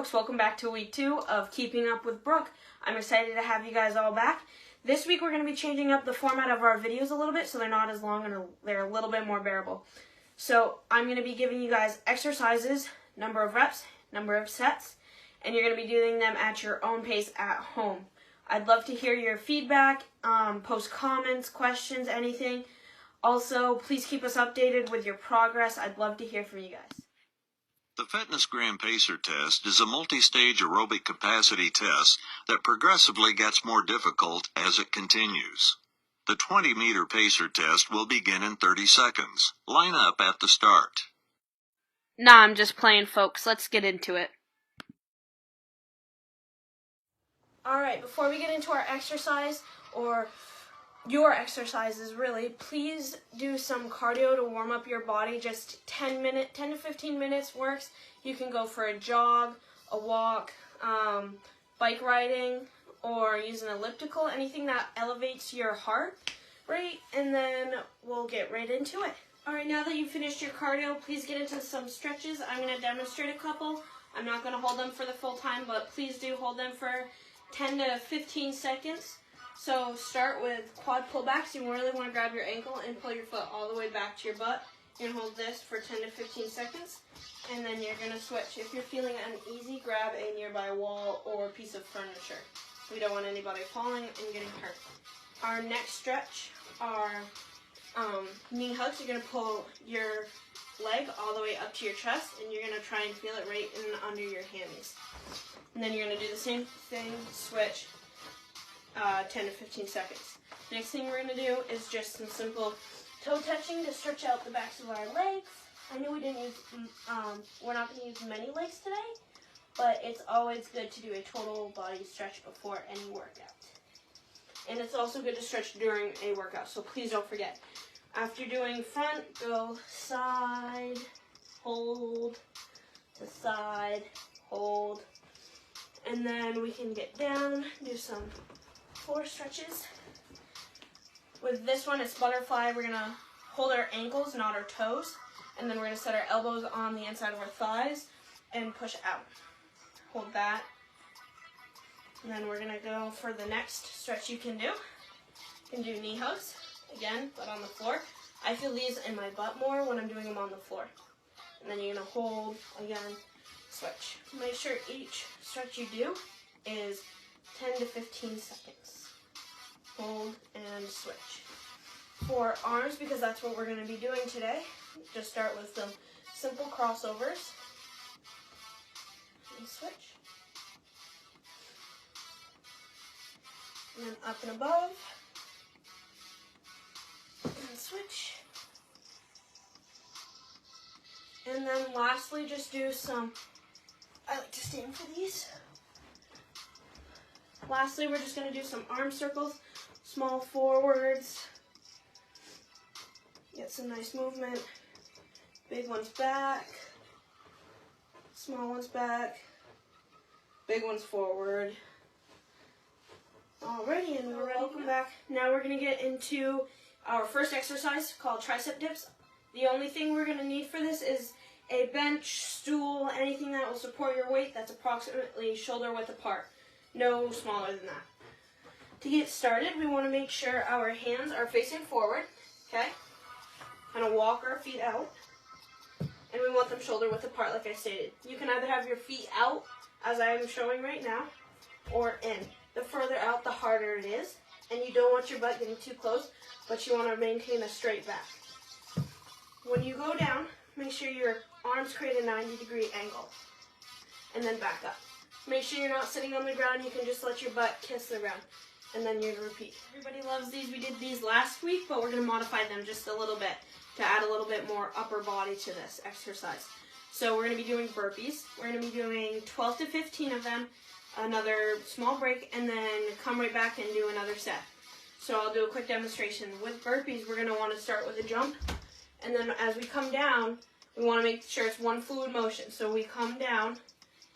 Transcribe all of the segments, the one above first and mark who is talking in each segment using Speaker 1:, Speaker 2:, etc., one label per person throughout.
Speaker 1: folks, welcome back to week 2 of Keeping Up with Brooke. I'm excited to have you guys all back. This week we're going to be changing up the format of our videos a little bit so they're not as long and they're a little bit more bearable. So I'm going to be giving you guys exercises, number of reps, number of sets, and you're going to be doing them at your own pace at home. I'd love to hear your feedback, post comments, questions, anything. Also, please keep us updated with your progress. I'd love to hear from you guys.
Speaker 2: The Fitness Gram Pacer test is a multi-stage aerobic capacity test that progressively gets more difficult as it continues. The 20-meter pacer test will begin in 30 seconds. Line up at the start.
Speaker 1: Nah, I'm just playing, folks. Let's get into it. Alright, before we get into our exercise, or your exercises really, please do some cardio to warm up your body. Just 10 to 15 minutes works. You can go for a jog, a walk, bike riding, or use an elliptical, anything that elevates your heart rate, and then we'll get right into it. Alright, now that you've finished your cardio, please get into some stretches. I'm going to demonstrate a couple. I'm not going to hold them for the full time, but please do hold them for 10 to 15 seconds. So start with quad pullbacks. You really want to grab your ankle and pull your foot all the way back to your butt. You're going to hold this for 10 to 15 seconds, and then you're going to switch. If you're feeling uneasy, grab a nearby wall or piece of furniture. We don't want anybody falling and getting hurt. Our next stretch are knee hugs. You're going to pull your leg all the way up to your chest, and you're going to try and feel it right in under your hammies. And then you're going to do the same thing, switch. 10 to 15 seconds. Next thing we're going to do is just some simple toe touching to stretch out the backs of our legs. I know we didn't use, we're not going to use many legs today, but it's always good to do a total body stretch before any workout. And it's also good to stretch during a workout, so please don't forget. After doing front, go side, hold, to side, hold, and then we can get down, do some floor stretches. With this one, it's butterfly. We're going to hold our ankles, not our toes, and then we're going to set our elbows on the inside of our thighs and push out. Hold that. And then we're going to go for the next stretch you can do. You can do knee hugs, again, but on the floor. I feel these in my butt more when I'm doing them on the floor. And then you're going to hold, again, switch. Make sure each stretch you do is 10 to 15 seconds. Hold and switch. For arms, because that's what we're going to be doing today, just start with some simple crossovers. And switch. And then up and above. And switch. And then lastly, just do some, I like to stand for these. Lastly, we're just going to do some arm circles, small forwards, get some nice movement, big ones back, small ones back, big ones forward. Alrighty, and we're welcome back. Now we're going to get into our first exercise called tricep dips. The only thing we're going to need for this is a bench, stool, anything that will support your weight that's approximately shoulder width apart. No smaller than that. To get started, we want to make sure our hands are facing forward, okay? Kind of walk our feet out, and we want them shoulder width apart like I stated. You can either have your feet out, as I am showing right now, or in. The further out, the harder it is, and you don't want your butt getting too close, but you want to maintain a straight back. When you go down, make sure your arms create a 90-degree angle, and then back up. Make sure you're not sitting on the ground. You can just let your butt kiss the ground, and then you're going to repeat. Everybody loves these. We did these last week, but we're going to modify them just a little bit to add a little bit more upper body to this exercise. So we're going to be doing burpees. We're going to be doing 12 to 15 of them, another small break, and then come right back and do another set. So I'll do a quick demonstration. With burpees, we're going to want to start with a jump, and then as we come down, we want to make sure it's one fluid motion. So we come down,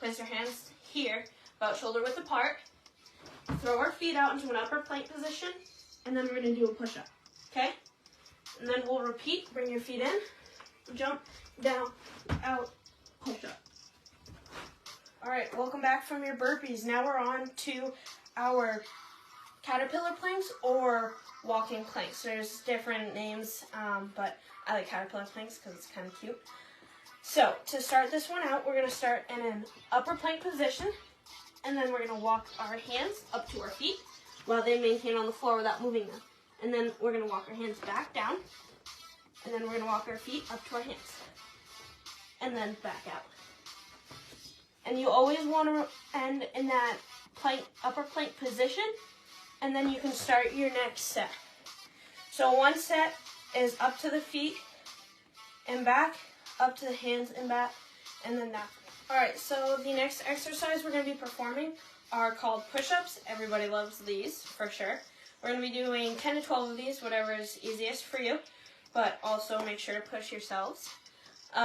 Speaker 1: place our hands here, about shoulder width apart, throw our feet out into an upper plank position, and then we're going to do a push-up, okay? And then we'll repeat, bring your feet in, jump, down, out, push-up. All right, welcome back from your burpees. Now we're on to our caterpillar planks or walking planks. There's different names, but I like caterpillar planks because it's kind of cute. So to start this one out, we're going to start in an upper plank position, and then we're going to walk our hands up to our feet while they maintain on the floor without moving them. And then we're going to walk our hands back down, and then we're going to walk our feet up to our hands, and then back out. And you always want to end in that plank, upper plank position, and then you can start your next set. So one set is up to the feet and back, up to the hands and back, and then that. All right, so the next exercise we're going to be performing are called push-ups. Everybody loves these for sure. We're going to be doing 10 to 12 of these, whatever is easiest for you, but also make sure to push yourselves.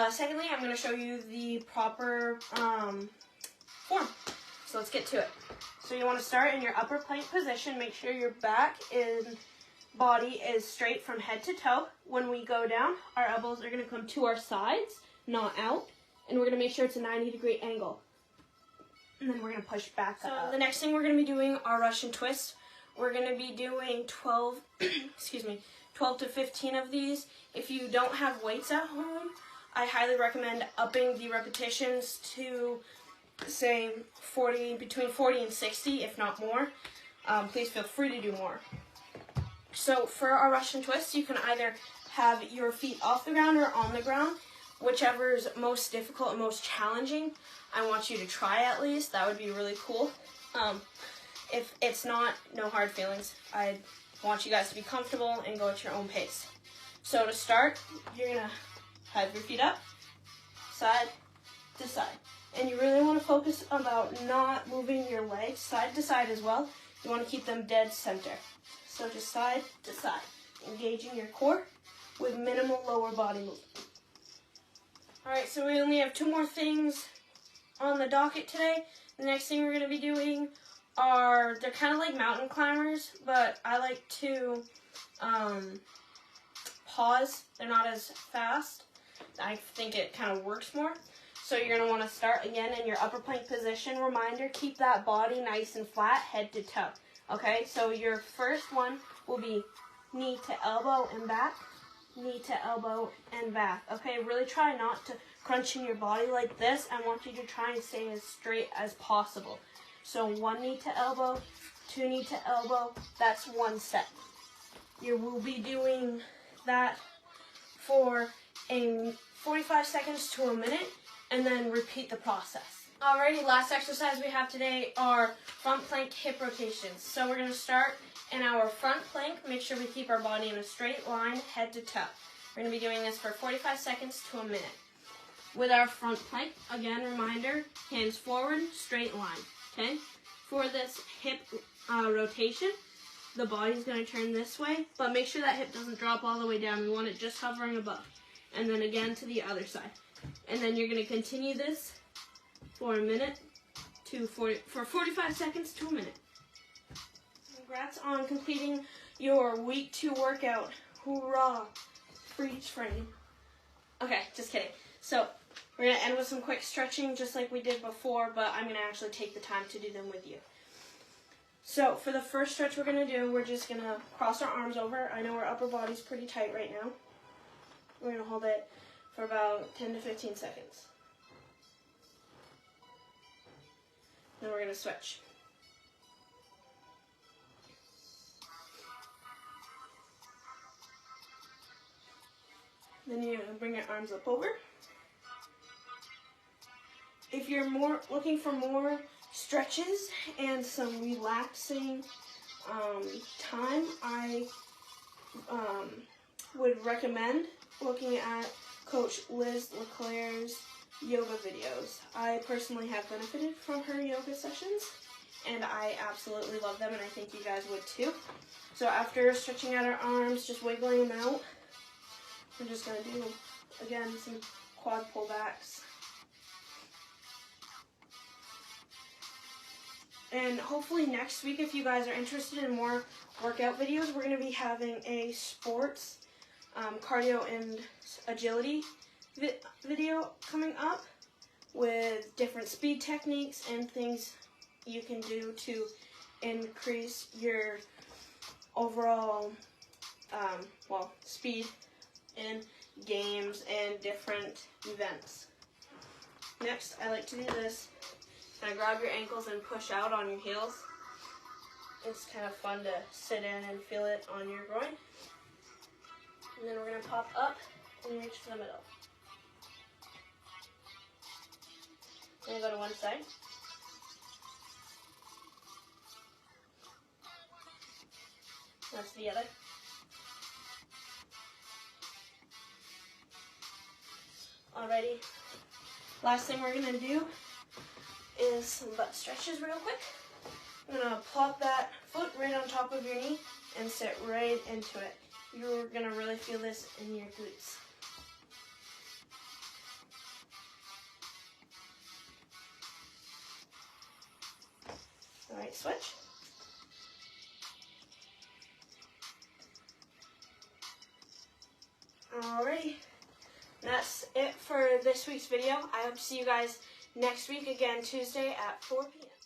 Speaker 1: Secondly, I'm going to show you the proper form. So let's get to it. So you want to start in your upper plank position. Make sure your back and body is straight from head to toe. When we go down, our elbows are going to come to our sides, not out. And we're going to make sure it's a 90-degree angle. And then we're going to push back up. So the next thing we're going to be doing are Russian twists. We're going to be doing 12 to 15 of these. If you don't have weights at home, I highly recommend upping the repetitions to, say, between 40 and 60, if not more. Please feel free to do more. So for our Russian twists, you can either have your feet off the ground or on the ground, whichever is most difficult and most challenging. I want you to try at least. That would be really cool. If it's not, no hard feelings. I want you guys to be comfortable and go at your own pace. So to start, you're going to have your feet up, side to side. And you really want to focus about not moving your legs side to side as well. You want to keep them dead center. So just side to side, engaging your core with minimal lower body movement. All right, so we only have 2 more things on the docket today. The next thing we're going to be doing they're kind of like mountain climbers, but I like to pause. They're not as fast. I think it kind of works more. So you're going to want to start again in your upper plank position. Reminder, keep that body nice and flat, head to toe. Okay, so your first one will be knee to elbow and back, knee to elbow and back. Okay, really try not to crunch in your body like this. I want you to try and stay as straight as possible. So 1 knee to elbow, 2 knee to elbow, that's 1 set. You will be doing that for 45 seconds to a minute, and then repeat the process. Alrighty, last exercise we have today are front plank hip rotations. So we're going to start in our front plank. Make sure we keep our body in a straight line, head to toe. We're going to be doing this for 45 seconds to a minute. With our front plank, again, reminder, hands forward, straight line. Okay? For this hip rotation, the body's going to turn this way, but make sure that hip doesn't drop all the way down. We want it just hovering above. And then again to the other side. And then you're going to continue this for for 45 seconds to a minute. Congrats on completing your week 2 workout. Hoorah! For each frame. Okay, just kidding. So we're going to end with some quick stretching just like we did before, but I'm going to actually take the time to do them with you. So for the first stretch we're going to do, we're just going to cross our arms over. I know our upper body's pretty tight right now. We're going to hold it for about 10 to 15 seconds. Then we're going to switch. Then you're going to bring your arms up over. If you're looking for more stretches and some relaxing time, I would recommend looking at Coach Liz LeClaire's yoga videos. I personally have benefited from her yoga sessions, and I absolutely love them, and I think you guys would too. So after stretching out our arms, just wiggling them out, we're just going to do, again, some quad pullbacks. And hopefully next week, if you guys are interested in more workout videos, we're going to be having a sports, cardio, and agility video coming up. with different speed techniques and things you can do to increase your overall speed in games and different events. Next, I like to do this. Kind of grab your ankles and push out on your heels. It's kind of fun to sit in and feel it on your groin. And then we're going to pop up and reach to the middle. Then go to one side. That's the other. Alrighty. Last thing we're going to do is some butt stretches real quick. I'm going to plop that foot right on top of your knee and sit right into it. You're going to really feel this in your glutes. Alright, switch. Alrighty. That's it for this week's video. I hope to see you guys next week again, Tuesday at 4 p.m.